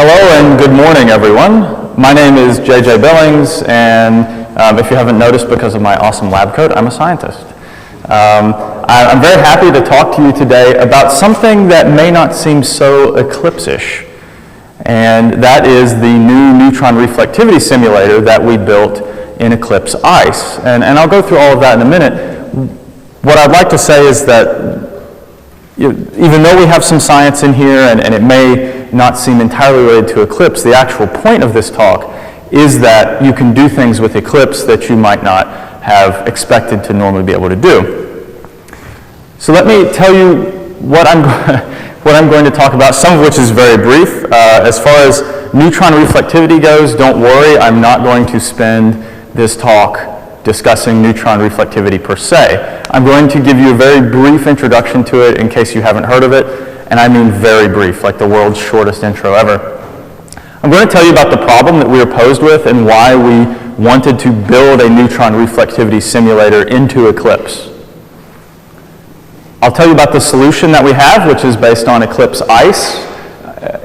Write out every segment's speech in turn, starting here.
Hello and good morning, everyone. My name is JJ Billings, and if you haven't noticed because of my awesome lab coat, I'm a scientist. I'm very happy to talk to you today about something that may not seem so Eclipse-ish, and that is the new Neutron Reflectivity Simulator that we built in Eclipse ICE. And I'll go through all of that in a minute. What I'd like to say is that even though we have some science in here and it may not seem entirely related to Eclipse, the actual point of this talk is that you can do things with Eclipse that you might not have expected to normally be able to do. So let me tell you what I'm going to talk about, some of which is very brief. As far as neutron reflectivity goes, don't worry, I'm not going to spend this talk discussing neutron reflectivity per se. I'm going to give you a very brief introduction to it in case you haven't heard of it, and I mean very brief, like the world's shortest intro ever. I'm going to tell you about the problem that we were posed with and why we wanted to build a neutron reflectivity simulator into Eclipse. I'll tell you about the solution that we have, which is based on Eclipse ICE.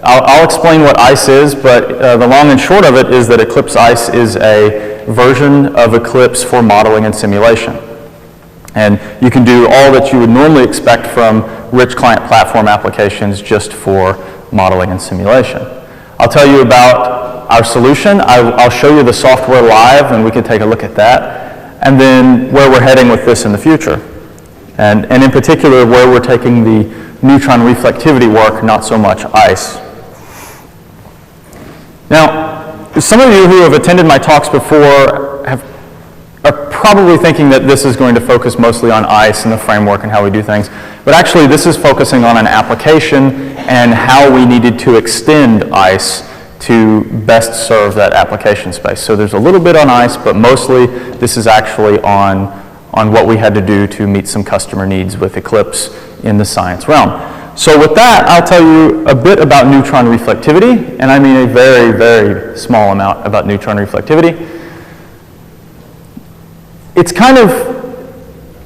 I'll explain what ICE is, but the long and short of it is that Eclipse ICE is a version of Eclipse for modeling and simulation. And you can do all that you would normally expect from rich client platform applications just for modeling and simulation. I'll tell you about our solution. I'll show you the software live, and we can take a look at that. And then where we're heading with this in the future. And in particular, where we're taking the neutron reflectivity work, not so much ICE. Now, some of you who have attended my talks before are probably thinking that this is going to focus mostly on ICE and the framework and how we do things. But actually, this is focusing on an application and how we needed to extend ICE to best serve that application space. So there's a little bit on ICE, but mostly this is actually on what we had to do to meet some customer needs with Eclipse in the science realm. So with that, I'll tell you a bit about neutron reflectivity, and I mean a very, very small amount about neutron reflectivity. It's kind of,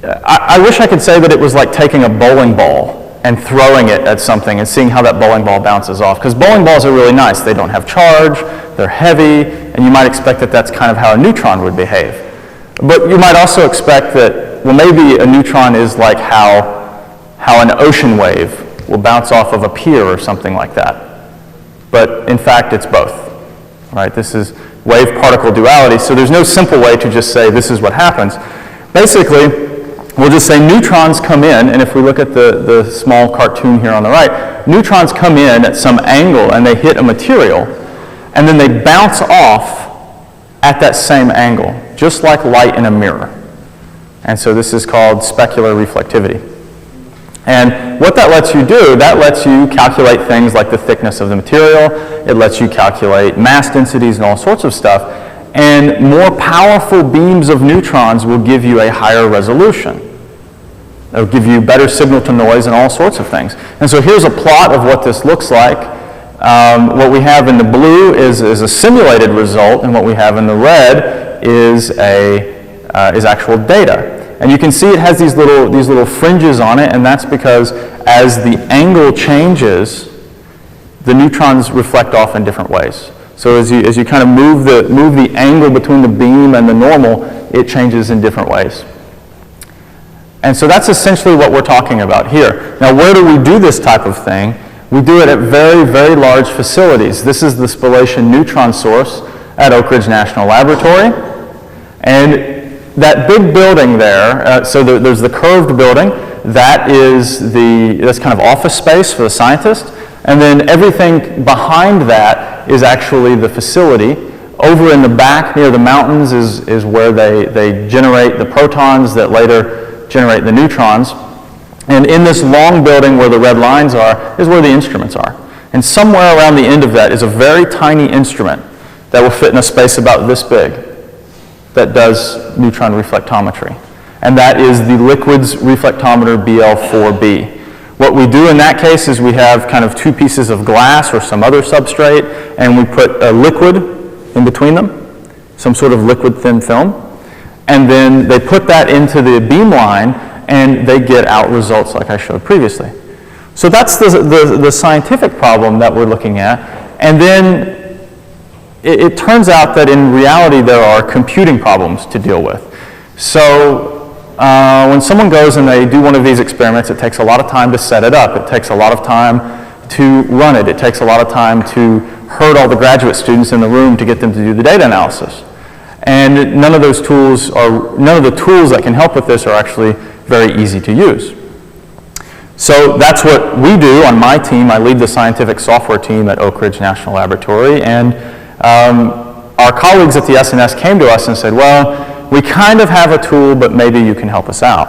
I wish I could say that it was like taking a bowling ball and throwing it at something and seeing how that bowling ball bounces off, because bowling balls are really nice. They don't have charge, they're heavy, and you might expect that that's kind of how a neutron would behave. But you might also expect that, well, maybe a neutron is like how an ocean wave will bounce off of a pier or something like that. But in fact, it's both, right? This is wave-particle duality, so there's no simple way to just say this is what happens. Basically, we'll just say neutrons come in, and if we look at the small cartoon here on the right, neutrons come in at some angle and they hit a material, and then they bounce off at that same angle, just like light in a mirror. And so this is called specular reflectivity. And what that lets you do, that lets you calculate things like the thickness of the material, it lets you calculate mass densities and all sorts of stuff, and more powerful beams of neutrons will give you a higher resolution. It'll give you better signal to noise and all sorts of things. And so here's a plot of what this looks like. What we have in the blue is a simulated result, and what we have in the red is actual data. And you can see it has these little fringes on it, and that's because as the angle changes, the neutrons reflect off in different ways. So as you kind of move the angle between the beam and the normal, it changes in different ways. And so that's essentially what we're talking about here. Now, where do we do this type of thing? We do it at very, very large facilities. This is the Spallation neutron source at Oak Ridge National Laboratory. And that big building there, so there's the curved building, that's kind of office space for the scientist. And then everything behind that is actually the facility. Over in the back near the mountains is where they generate the protons that later generate the neutrons. And in this long building where the red lines are is where the instruments are. And somewhere around the end of that is a very tiny instrument that will fit in a space about this big that does neutron reflectometry. And that is the liquids reflectometer BL4B. What we do in that case is we have kind of two pieces of glass or some other substrate, and we put a liquid in between them, some sort of liquid thin film, and then they put that into the beam line, and they get out results like I showed previously. So that's the scientific problem that we're looking at. And then it turns out that in reality there are computing problems to deal with. So when someone goes and they do one of these experiments, it takes a lot of time to set it up. It takes a lot of time to run it. It takes a lot of time to herd all the graduate students in the room to get them to do the data analysis. And none of the tools that can help with this are actually very easy to use. So that's what we do on my team. I lead the scientific software team at Oak Ridge National Laboratory, and our colleagues at the SNS came to us and said, well, we kind of have a tool, but maybe you can help us out.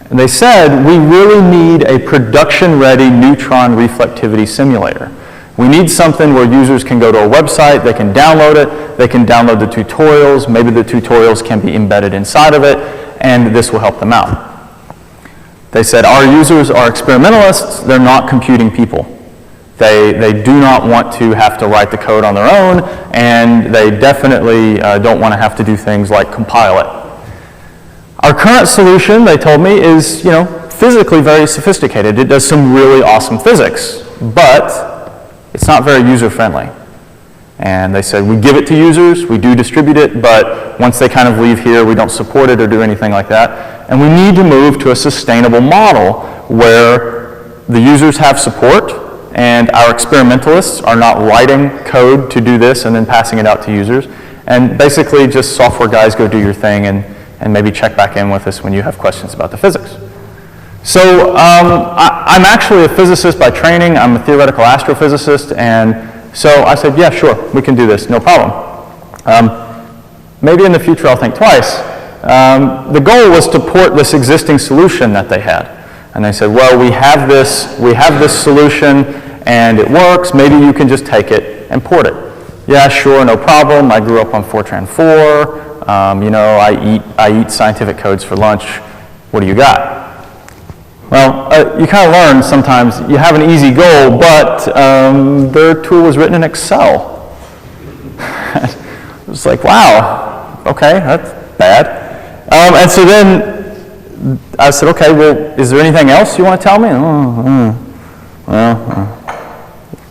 And they said, we really need a production-ready Neutron Reflectivity Simulator. We need something where users can go to a website, they can download it, they can download the tutorials, maybe the tutorials can be embedded inside of it, and this will help them out. They said, our users are experimentalists, they're not computing people. They do not want to have to write the code on their own, and they definitely don't want to have to do things like compile it. Our current solution, they told me, is physically very sophisticated. It does some really awesome physics, but it's not very user-friendly. And they said, we give it to users, we do distribute it, but once they kind of leave here, we don't support it or do anything like that. And we need to move to a sustainable model where the users have support and our experimentalists are not writing code to do this and then passing it out to users. And basically just software guys go do your thing and maybe check back in with us when you have questions about the physics. So I'm actually a physicist by training. I'm a theoretical astrophysicist, and so I said, yeah, sure, we can do this, no problem. Maybe in the future I'll think twice. The goal was to port this existing solution that they had. And they said, well, we have this solution, and it works. Maybe you can just take it and port it. Yeah, sure, no problem. I grew up on Fortran 4. I eat scientific codes for lunch. What do you got? Well, you kind of learn sometimes you have an easy goal, but their tool was written in Excel. It was like, wow, okay, that's bad. And so then I said, okay, well, is there anything else you want to tell me?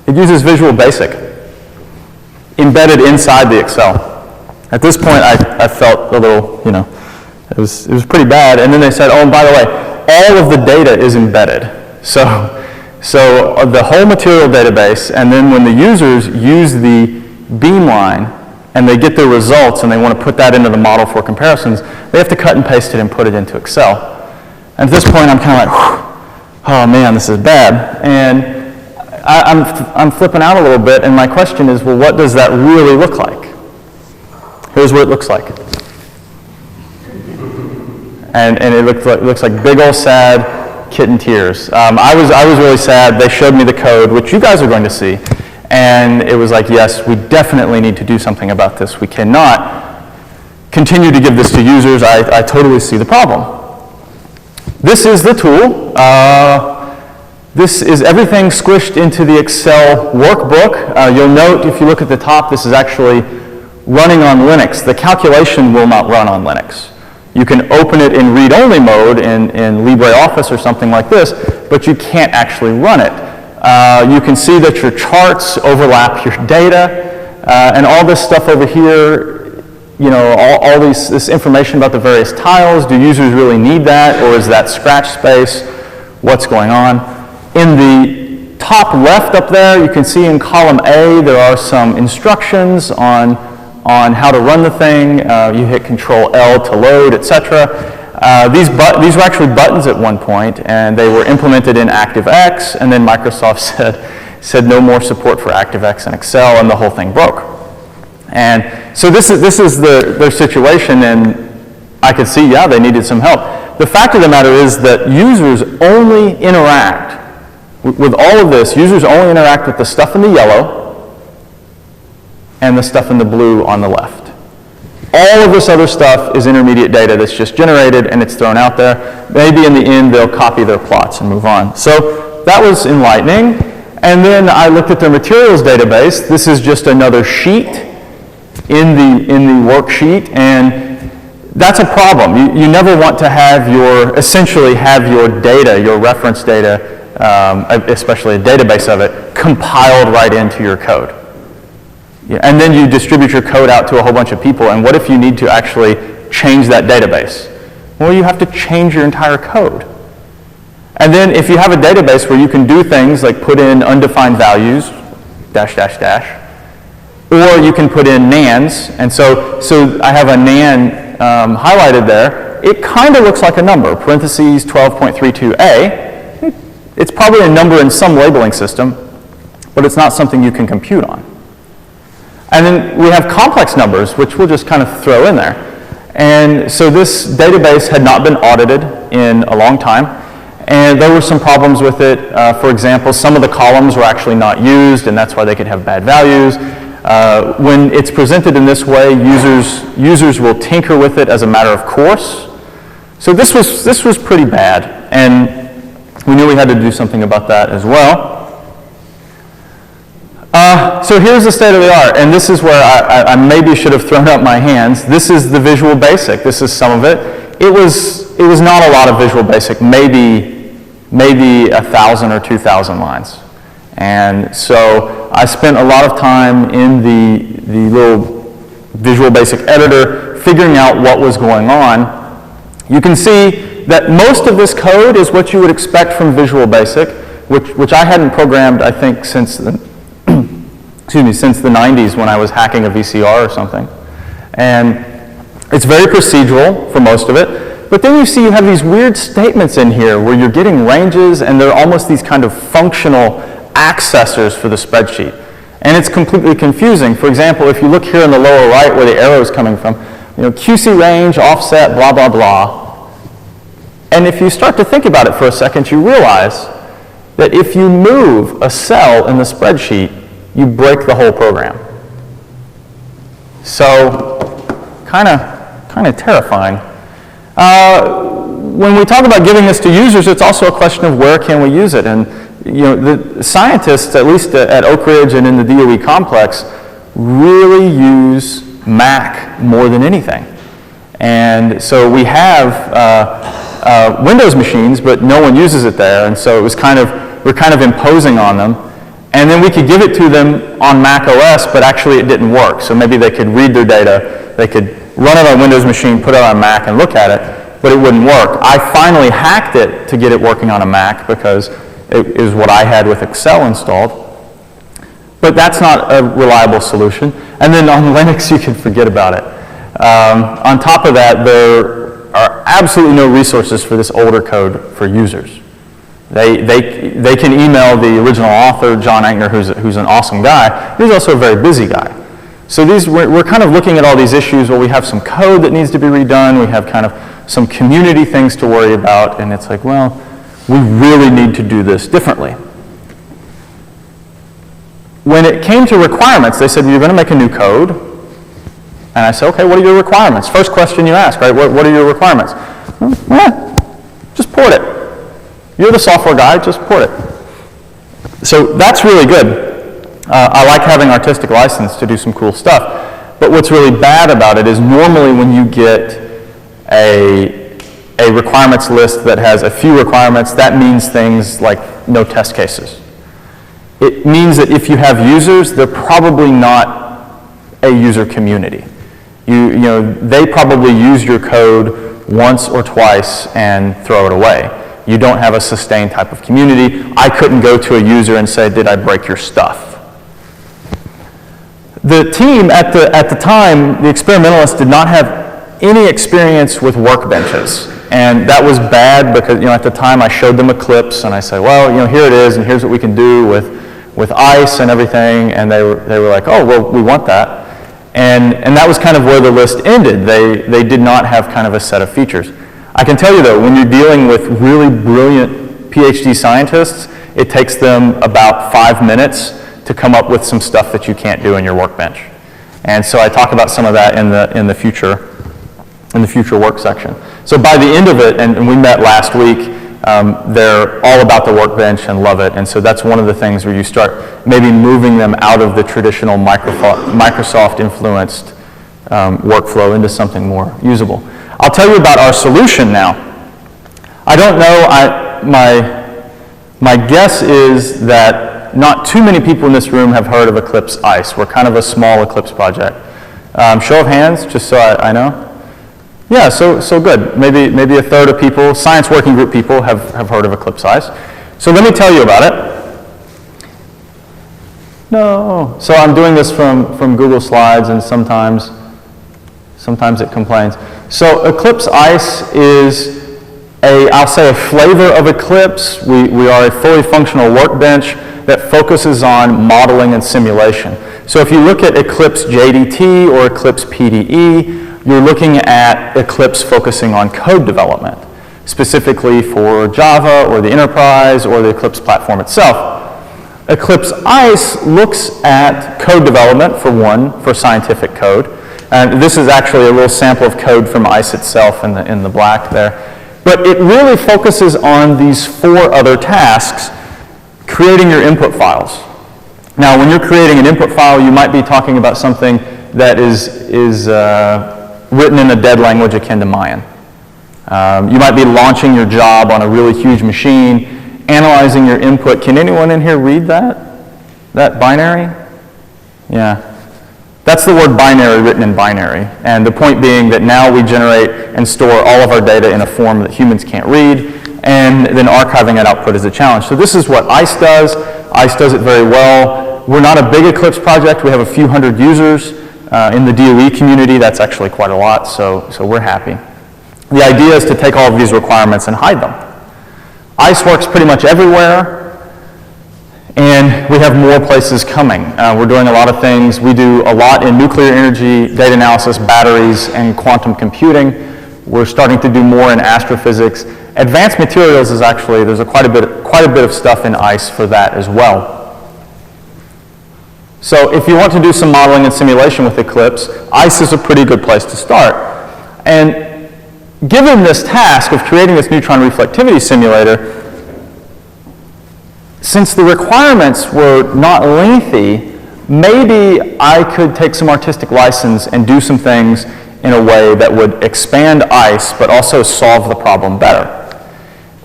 It uses Visual Basic embedded inside the Excel. At this point, I felt a little, it was pretty bad. And then they said, oh, and by the way, all of the data is embedded. So the whole material database, and then when the users use the beamline and they get their results and they want to put that into the model for comparisons, they have to cut and paste it and put it into Excel. And at this point, I'm kind of like, oh man, this is bad. And I'm flipping out a little bit, and my question is, well, what does that really look like? Here's what it looks like. And it looks like big old sad kitten tears. I was really sad. They showed me the code, which you guys are going to see. And it was like, yes, we definitely need to do something about this. We cannot continue to give this to users. I totally see the problem. This is the tool. This is everything squished into the Excel workbook. You'll note, if you look at the top, this is actually running on Linux. The calculation will not run on Linux. You can open it in read-only mode in LibreOffice or something like this, but you can't actually run it. You can see that your charts overlap your data, and all this stuff over here, all this information about the various tiles. Do users really need that, or is that scratch space? What's going on? In the top left up there, you can see in column A, there are some instructions on how to run the thing. You hit Control L to load, etc. These were actually buttons at one point, and they were implemented in ActiveX, and then Microsoft said no more support for ActiveX in Excel, and the whole thing broke. And so this is their situation, and I could see, yeah, they needed some help. The fact of the matter is that users only interact with all of this. Users only interact with the stuff in the yellow and the stuff in the blue on the left. All of this other stuff is intermediate data that's just generated and it's thrown out there. Maybe in the end they'll copy their plots and move on. So that was enlightening. And then I looked at their materials database. This is just another sheet in the worksheet, and that's a problem. You never want to have essentially have your data, your reference data, especially a database of it, compiled right into your code. Yeah, and then you distribute your code out to a whole bunch of people, and what if you need to actually change that database? Well, you have to change your entire code. And then if you have a database where you can do things like put in undefined values, dash, dash, dash, or you can put in nans, and so I have a nan highlighted there. It kind of looks like a number, parentheses 12.32a. It's probably a number in some labeling system, but it's not something you can compute on. And then we have complex numbers, which we'll just kind of throw in there. And so this database had not been audited in a long time, and there were some problems with it. For example, some of the columns were actually not used, and that's why they could have bad values. When it's presented in this way, users will tinker with it as a matter of course. So this was pretty bad, and we knew we had to do something about that as well. So here's the state of the art, and this is where I maybe should have thrown up my hands. This is the Visual Basic. This is some of it. It was not a lot of Visual Basic, maybe 1,000 or 2,000 lines. And so I spent a lot of time in the little Visual Basic editor figuring out what was going on. You can see that most of this code is what you would expect from Visual Basic, which I hadn't programmed, I think, since the 90s when I was hacking a VCR or something. And it's very procedural for most of it. But then you see you have these weird statements in here where you're getting ranges, and they're almost these kind of functional accessors for the spreadsheet. And it's completely confusing. For example, if you look here in the lower right where the arrow is coming from, QC range, offset, blah, blah, blah. And if you start to think about it for a second, you realize that if you move a cell in the spreadsheet, you break the whole program. So, kind of terrifying. When we talk about giving this to users, it's also a question of where can we use it. And the scientists, at least at Oak Ridge and in the DOE complex, really use Mac more than anything. And so we have Windows machines, but no one uses it there. And so it was we're kind of imposing on them. And then we could give it to them on Mac OS, but actually it didn't work. So maybe they could read their data, they could run it on a Windows machine, put it on Mac, and look at it, but it wouldn't work. I finally hacked it to get it working on a Mac because it is what I had with Excel installed. But that's not a reliable solution. And then on Linux, you can forget about it. On top of that, there are absolutely no resources for this older code for users. They can email the original author, John Ankner, who's an awesome guy. He's also a very busy guy. So we're kind of looking at all these issues where we have some code that needs to be redone, we have kind of some community things to worry about, and it's like, well, we really need to do this differently. When it came to requirements, they said, you're going to make a new code. And I said, okay, what are your requirements? First question you ask, right? What are your requirements? Just port it. You're the software guy, just port it. So that's really good. I like having artistic license to do some cool stuff. But what's really bad about it is normally when you get a requirements list that has a few requirements, that means things like no test cases. It means that if you have users, they're probably not a user community. They probably use your code once or twice and throw it away. You don't have a sustained type of community. I couldn't go to a user and say, did I break your stuff? The team at the time, the experimentalists, did not have any experience with workbenches. And that was bad because at the time I showed them Eclipse and I said, well, here it is and here's what we can do with ICE and everything. And they were like, oh, well, we want that. And that was kind of where the list ended. They did not have kind of a set of features. I can tell you though, when you're dealing with really brilliant PhD scientists, it takes them about 5 minutes to come up with some stuff that you can't do in your workbench. And so I talk about some of that in the future work section. So by the end of it, and we met last week, they're all about the workbench and love it. And so that's one of the things where you start maybe moving them out of the traditional Microsoft-influenced workflow into something more usable. I'll tell you about our solution now. I don't know, My guess is that not too many people in this room have heard of Eclipse ICE. We're kind of a small Eclipse project. Show of hands, just so I know. Yeah, so good. Maybe a third of people, science working group people, have heard of Eclipse ICE. So let me tell you about it. No. So I'm doing this from Google Slides, and sometimes it complains. So Eclipse ICE is I'll say a flavor of Eclipse. We are a fully functional workbench that focuses on modeling and simulation. So if you look at Eclipse JDT or Eclipse PDE, you're looking at Eclipse focusing on code development, specifically for Java or the enterprise or the Eclipse platform itself. Eclipse ICE looks at code development, for scientific code. And this is actually a little sample of code from ICE itself in the black there. But it really focuses on these 4 other tasks: creating your input files. Now, when you're creating an input file, you might be talking about something that is written in a dead language akin to Mayan. You might be launching your job on a really huge machine, analyzing your input. Can anyone in here read that binary? Yeah. That's the word binary written in binary. And the point being that now we generate and store all of our data in a form that humans can't read, and then archiving that output is a challenge. So this is what ICE does. ICE does it very well. We're not a big Eclipse project. We have a few hundred users. In the DOE community, that's actually quite a lot, so we're happy. The idea is to take all of these requirements and hide them. ICE works pretty much everywhere. And we have more places coming. We're doing a lot of things. We do a lot in nuclear energy, data analysis, batteries, and quantum computing. We're starting to do more in astrophysics. Advanced materials is actually, there's quite a bit of stuff in ICE for that as well. So if you want to do some modeling and simulation with Eclipse, ICE is a pretty good place to start. And given this task of creating this neutron reflectivity simulator, since the requirements were not lengthy, maybe I could take some artistic license and do some things in a way that would expand ICE, but also solve the problem better.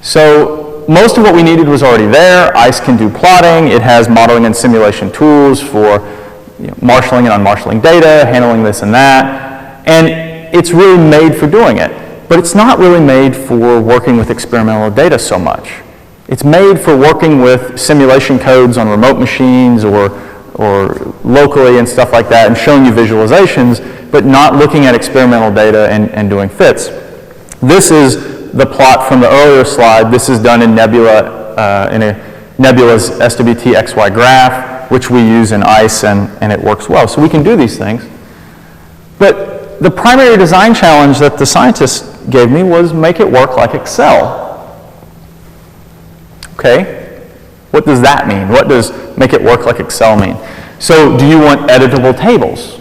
So most of what we needed was already there. ICE can do plotting. It has modeling and simulation tools for marshalling and unmarshalling data, handling this and that. And it's really made for doing it. But it's not really made for working with experimental data so much. It's made for working with simulation codes on remote machines or locally and stuff like that, and showing you visualizations, but not looking at experimental data and doing fits. This is the plot from the earlier slide. This is done in Nebula, in Nebula's SWT-XY-GRAPH, which we use in ICE, and it works well. So we can do these things. But the primary design challenge that the scientists gave me was make it work like Excel. Okay, what does that mean? What does make it work like Excel mean? So do you want editable tables?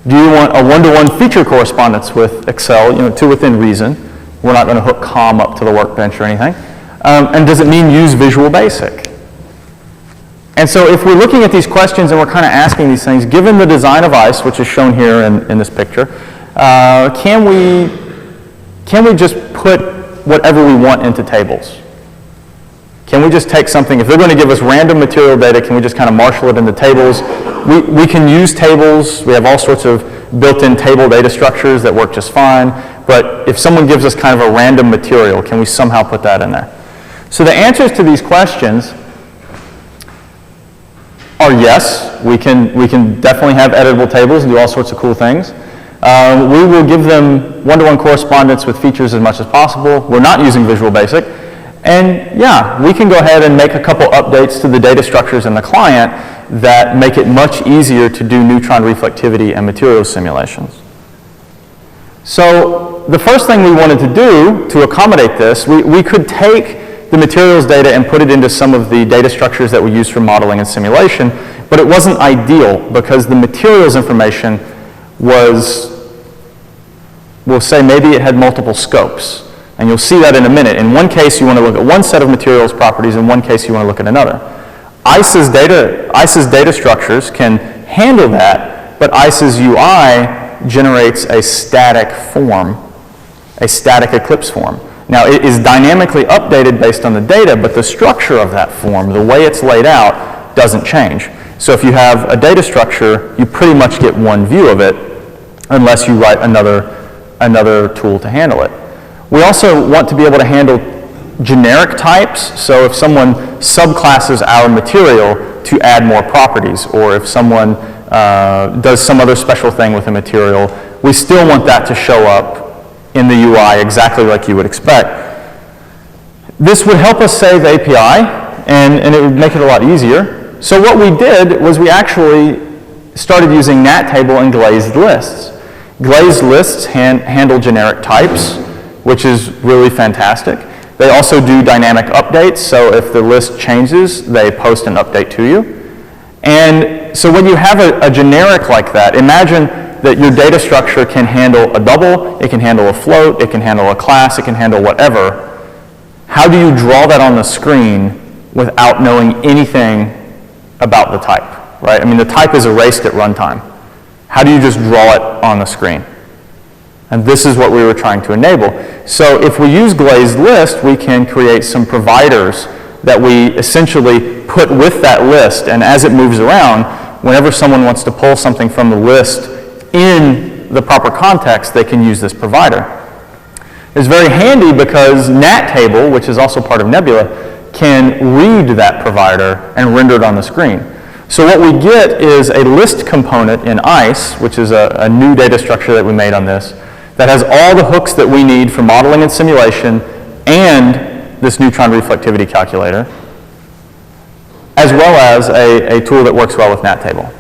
Do you want a one-to-one feature correspondence with Excel, to within reason? We're not going to hook COM up to the workbench or anything. And does it mean use Visual Basic? And so if we're looking at these questions and we're kind of asking these things, given the design of ICE, which is shown here in this picture, can we just put whatever we want into tables? Can we just take something, if they're going to give us random material data, can we just kind of marshal it into tables? We can use tables. We have all sorts of built-in table data structures that work just fine. But if someone gives us kind of a random material, can we somehow put that in there? So the answers to these questions are yes. We can definitely have editable tables and do all sorts of cool things. We will give them one-to-one correspondence with features as much as possible. We're not using Visual Basic. And yeah, we can go ahead and make a couple updates to the data structures in the client that make it much easier to do neutron reflectivity and materials simulations. So the first thing we wanted to do to accommodate this, we could take the materials data and put it into some of the data structures that we use for modeling and simulation, but it wasn't ideal because the materials information was, we'll say maybe it had multiple scopes. And you'll see that in a minute. In one case, you want to look at one set of materials properties. In one case, you want to look at another. ICE's data structures can handle that, but ICE's UI generates a static form, a static Eclipse form. Now, it is dynamically updated based on the data, but the structure of that form, the way it's laid out, doesn't change. So if you have a data structure, you pretty much get one view of it, unless you write another tool to handle it. We also want to be able to handle generic types. So if someone subclasses our material to add more properties, or if someone does some other special thing with a material, we still want that to show up in the UI exactly like you would expect. This would help us save API, and it would make it a lot easier. So what we did was we actually started using Nattable and GlazedLists. GlazedLists handle generic types, which is really fantastic. They also do dynamic updates, so if the list changes, they post an update to you. And so when you have a generic like that, imagine that your data structure can handle a double, it can handle a float, it can handle a class, it can handle whatever. How do you draw that on the screen without knowing anything about the type, right? I mean, the type is erased at runtime. How do you just draw it on the screen? And this is what we were trying to enable. So if we use GlazedList, we can create some providers that we essentially put with that list, and as it moves around, whenever someone wants to pull something from the list in the proper context, they can use this provider. It's very handy because Nattable, which is also part of Nebula, can read that provider and render it on the screen. So what we get is a list component in ICE, which is a new data structure that we made on this, that has all the hooks that we need for modeling and simulation and this Neutron Reflectivity calculator, as well as a tool that works well with Nattable.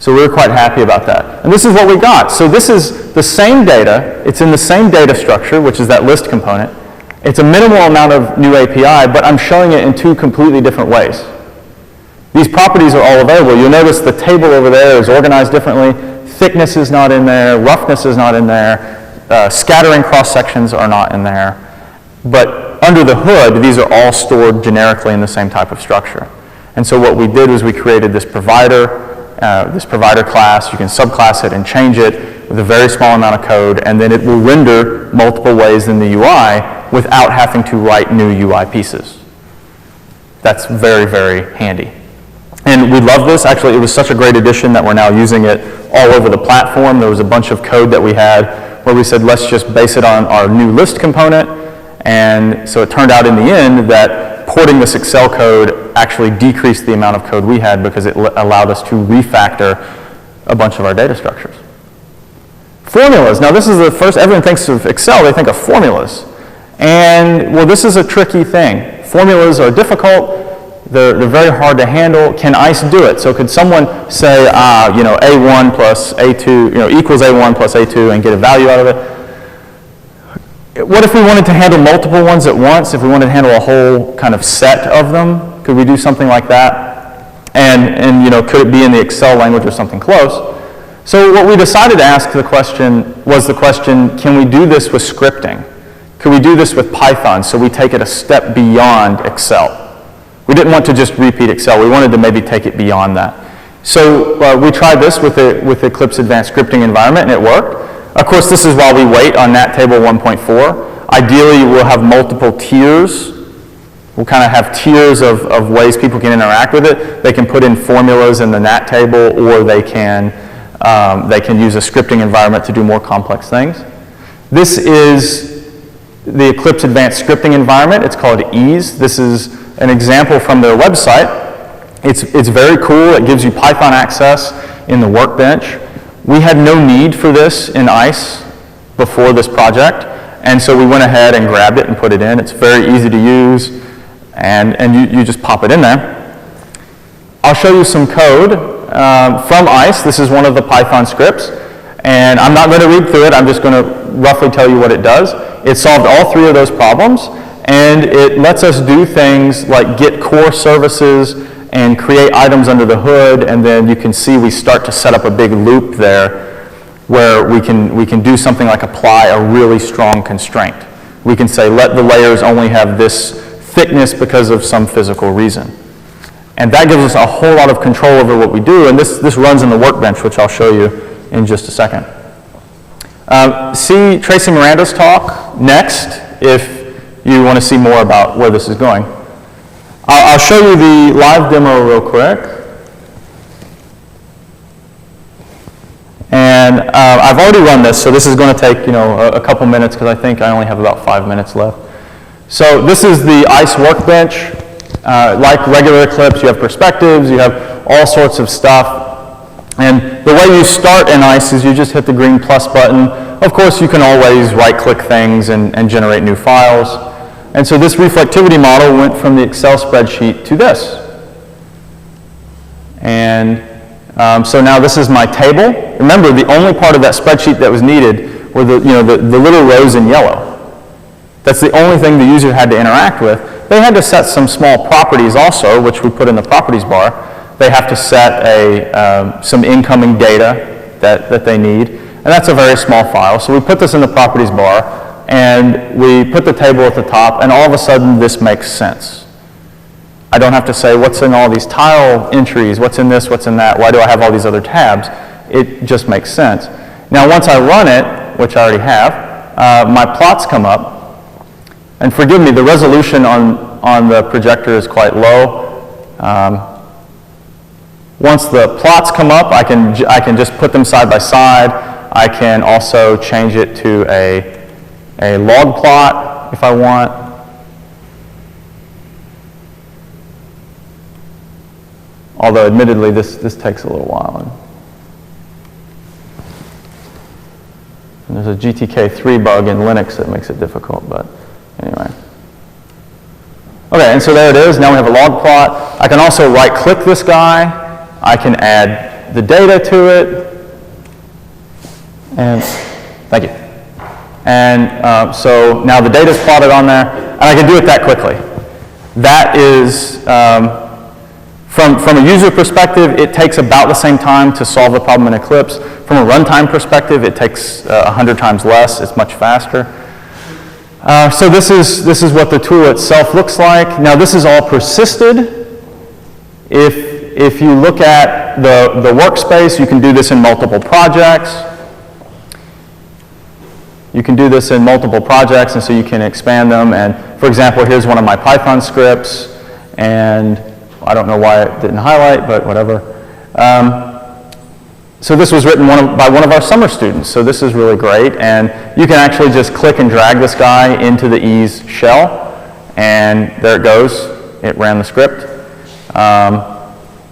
So we're quite happy about that. And this is what we got. So this is the same data. It's in the same data structure, which is that list component. It's a minimal amount of new API, but I'm showing it in two completely different ways. These properties are all available. You'll notice the table over there is organized differently. Thickness is not in there. Roughness is not in there. Scattering cross-sections are not in there. But under the hood, these are all stored generically in the same type of structure. And so what we did was we created this provider class. You can subclass it and change it with a very small amount of code, and then it will render multiple ways in the UI without having to write new UI pieces. That's very, very handy. And we love this. Actually, it was such a great addition that we're now using it all over the platform. There was a bunch of code that we had where we said, let's just base it on our new list component. And so it turned out in the end that porting this Excel code actually decreased the amount of code we had because it allowed us to refactor a bunch of our data structures. Formulas. Now this is the first, everyone thinks of Excel, they think of formulas. And well, this is a tricky thing. Formulas are difficult. They're very hard to handle. Can ICE do it? So could someone say, A1 plus A2, equals A1 plus A2 and get a value out of it? What if we wanted to handle multiple ones at once? If we wanted to handle a whole kind of set of them, could we do something like that? And could it be in the Excel language or something close? So what we decided to ask was the question, can we do this with scripting? Could we do this with Python so we take it a step beyond Excel? We didn't want to just repeat Excel. We wanted to maybe take it beyond that. So we tried this with Eclipse Advanced Scripting Environment, and it worked. Of course, this is while we wait on Nattable 1.4. Ideally, we'll have multiple tiers. We'll kind of have tiers of ways people can interact with it. They can put in formulas in the Nattable, or they can use a scripting environment to do more complex things. This is the Eclipse Advanced Scripting Environment. It's called EASE. This is an example from their website. It's very cool. It gives you Python access in the workbench. We had no need for this in ICE before this project, and so we went ahead and grabbed it and put it in. It's very easy to use, and you just pop it in there. I'll show you some code from ICE. This is one of the Python scripts, and I'm not going to read through it. I'm just going to roughly tell you what it does. It solved all three of those problems, and it lets us do things like get core services and create items under the hood, and then you can see we start to set up a big loop there where we can do something like apply a really strong constraint. We can say let the layers only have this thickness because of some physical reason. And that gives us a whole lot of control over what we do, and this runs in the workbench, which I'll show you in just a second. See Tracy Miranda's talk next if you want to see more about where this is going. I'll show you the live demo real quick. And I've already run this, so this is going to take a couple minutes because I think I only have about 5 minutes left. So this is the ICE workbench. Like regular Eclipse, you have perspectives, you have all sorts of stuff. And the way you start in ICE is you just hit the green plus button. Of course, you can always right-click things and generate new files. And so this reflectivity model went from the Excel spreadsheet to this. And so now this is my table. Remember, the only part of that spreadsheet that was needed were the little rows in yellow. That's the only thing the user had to interact with. They had to set some small properties also, which we put in the properties bar. They have to set some incoming data that they need, and that's a very small file. So we put this in the properties bar, and we put the table at the top, and all of a sudden this makes sense. I don't have to say what's in all these tile entries, what's in this, what's in that, why do I have all these other tabs? It just makes sense. Now once I run it, which I already have, my plots come up. And forgive me, the resolution on the projector is quite low. Once the plots come up, I can just put them side by side. I can also change it to a log plot if I want. Although admittedly, this takes a little while. And there's a GTK3 bug in Linux that makes it difficult, but anyway. Okay, and so there it is. Now we have a log plot. I can also right-click this guy. I can add the data to it. And thank you. And so now the data is plotted on there, and I can do it that quickly. That is, from a user perspective, it takes about the same time to solve the problem in Eclipse. From a runtime perspective, it takes 100 times less. It's much faster. So this is what the tool itself looks like. Now this is all persisted. If you look at the workspace, you can do this in multiple projects. You can do this in multiple projects, and so you can expand them. And for example, here's one of my Python scripts, and I don't know why it didn't highlight, but whatever. So this was written by one of our summer students, so this is really great. And you can actually just click and drag this guy into the ease shell, and there it goes. It ran the script.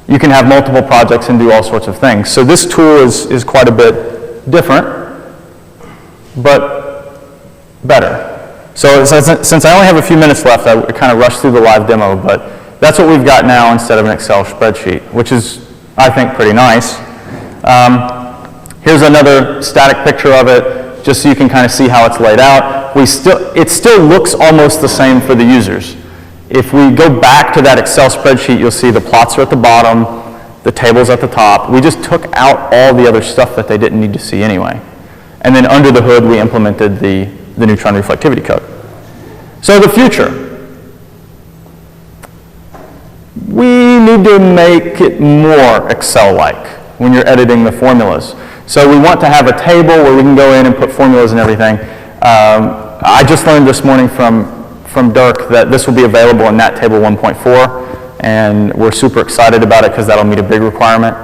You can have multiple projects and do all sorts of things. So this tool is quite a bit different, but better. So since I only have a few minutes left, I kind of rushed through the live demo, but that's what we've got now instead of an Excel spreadsheet, which is, I think, pretty nice. Here's another static picture of it, just so you can kind of see how it's laid out. It still looks almost the same for the users. If we go back to that Excel spreadsheet, you'll see the plots are at the bottom, the tables at the top. We just took out all the other stuff that they didn't need to see anyway. And then under the hood, we implemented the Neutron Reflectivity code. So the future. We need to make it more Excel-like when you're editing the formulas. So we want to have a table where we can go in and put formulas and everything. I just learned this morning from Dirk that this will be available in Nattable 1.4, and we're super excited about it because that'll meet a big requirement.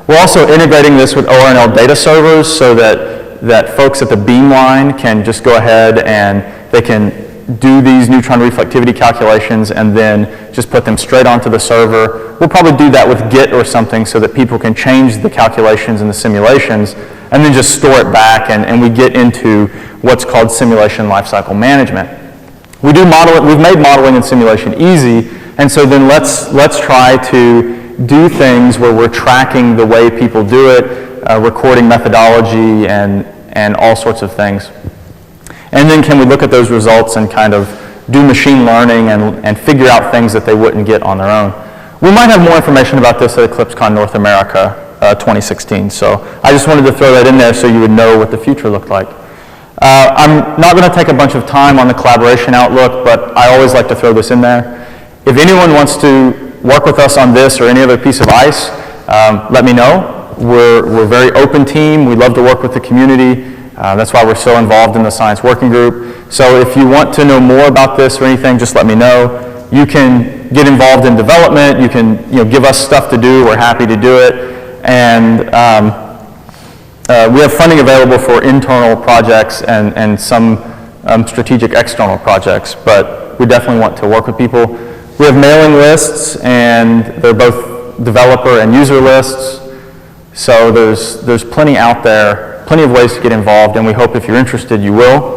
We're also integrating this with ORNL data servers so that folks at the beamline can just go ahead and they can do these neutron reflectivity calculations and then just put them straight onto the server. We'll probably do that with Git or something so that people can change the calculations and the simulations and then just store it back, and we get into what's called simulation lifecycle management. We've made modeling and simulation easy, and so then let's try to do things where we're tracking the way people do it, recording methodology and all sorts of things. And then can we look at those results and kind of do machine learning and figure out things that they wouldn't get on their own. We might have more information about this at EclipseCon North America 2016, so I just wanted to throw that in there so you would know what the future looked like. I'm not going to take a bunch of time on the collaboration outlook, but I always like to throw this in there. If anyone wants to work with us on this or any other piece of ICE, let me know. We're a very open team. We love to work with the community. That's why we're so involved in the science working group. So if you want to know more about this or anything, just let me know. You can get involved in development. You can give us stuff to do. We're happy to do it. And we have funding available for internal projects and some strategic external projects, but we definitely want to work with people. We have mailing lists, and they're both developer and user lists. So there's plenty out there, plenty of ways to get involved, and we hope if you're interested, you will.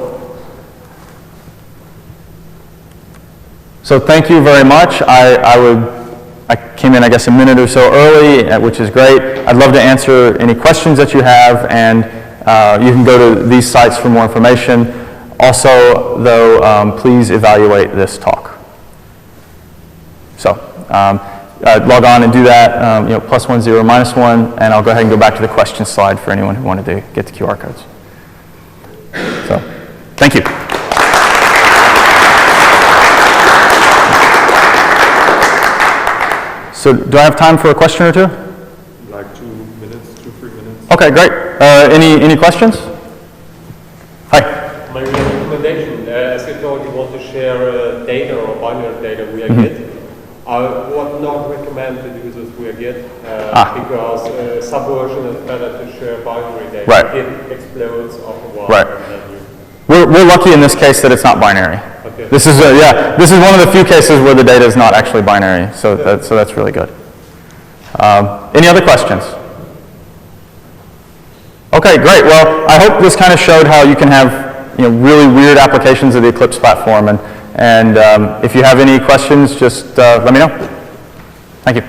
So thank you very much. I came in, I guess, a minute or so early, which is great. I'd love to answer any questions that you have, and you can go to these sites for more information. Also, though, please evaluate this talk. So log on and do that, +1, 0, -1, and I'll go ahead and go back to the question slide for anyone who wanted to get the QR codes. So, thank you. So, do I have time for a question or two? Like 2 minutes, 3 minutes. Okay, great. Any questions? Hi. My recommendation, as you told you want to share data or binary data via Git, I would not recommend to do this via Git because subversion is better to share binary data. Right. Git explodes after a while. Right. We're lucky in this case that it's not binary. Okay. This is this is one of the few cases where the data is not actually binary. So that's really good. Any other questions? Okay, great. Well, I hope this kind of showed how you can have really weird applications of the Eclipse platform. And if you have any questions, just let me know. Thank you.